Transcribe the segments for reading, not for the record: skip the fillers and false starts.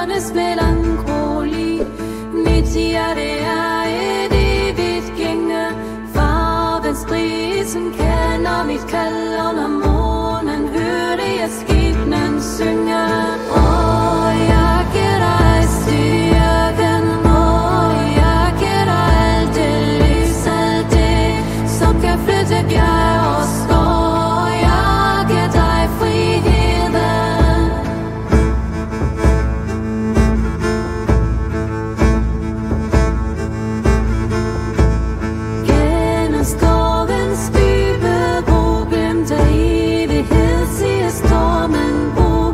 styrernes melankoli. Mit hjerte er et evigt gænge. Farvens brisen kender mit kald under månen. Hørte jeg skibnen synge. Jeg giver dig styrken. Jeg giver dig alt det lys, alt det som kan flytte bjerg og skov. Jeg giver dig friheden. Gennem skovens dybe bro, glemt af evighed, siger stormen bro.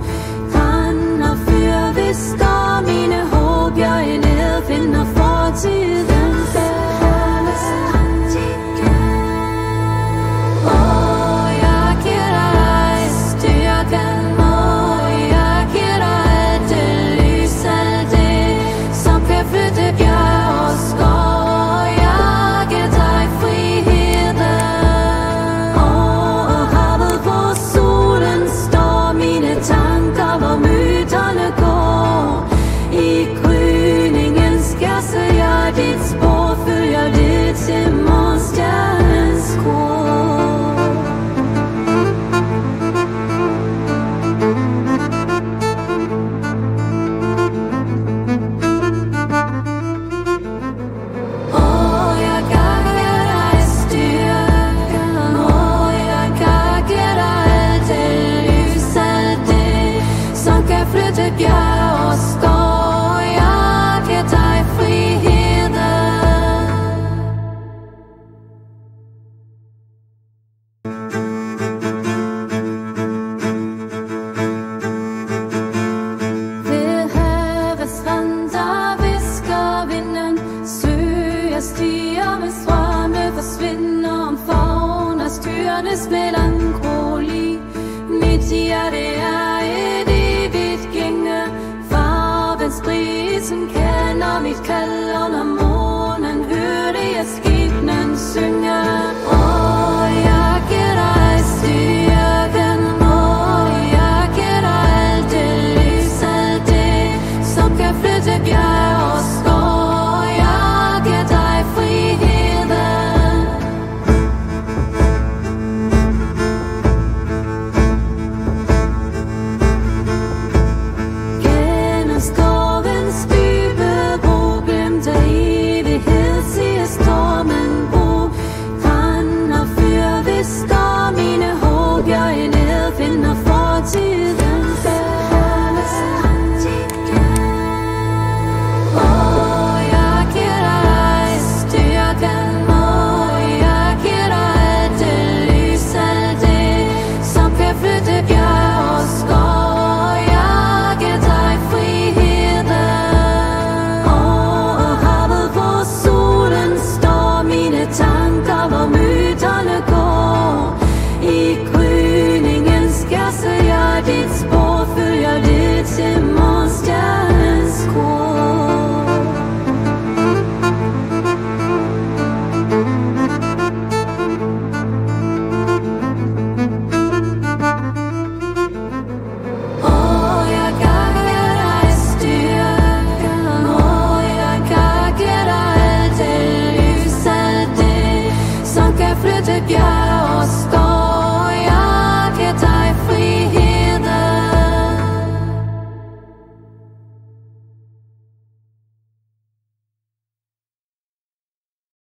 Græn og fyr, hvis der mine håb, jeg i ned finder fortiden. Jeg giver dig styrken, jeg giver dig alt det lys, alt det som kan flytte bjerg og skov. Jeg giver dig friheden. Og havet hvor solen står, mine tanker hvor myterne går. I gryningen skærse jeg dit spor, følger det til morgenstjernens kor. Jeg giver dig styrken, jeg giver dig alt det lys, alt det som kan flytte bjerg og skov. Jeg giver dig friheden. Ved havets rand, der visker vinden, søger stiger med strømme forsvinder om favner styrernes melankoli. Mit hjerte er et evigt gænge. Farvens brisen kender mit kald under månen. Hørte jeg skibnen synge. Jeg giver dig styrken, jeg giver dig alt det lys, alt det som kan flytte bjerg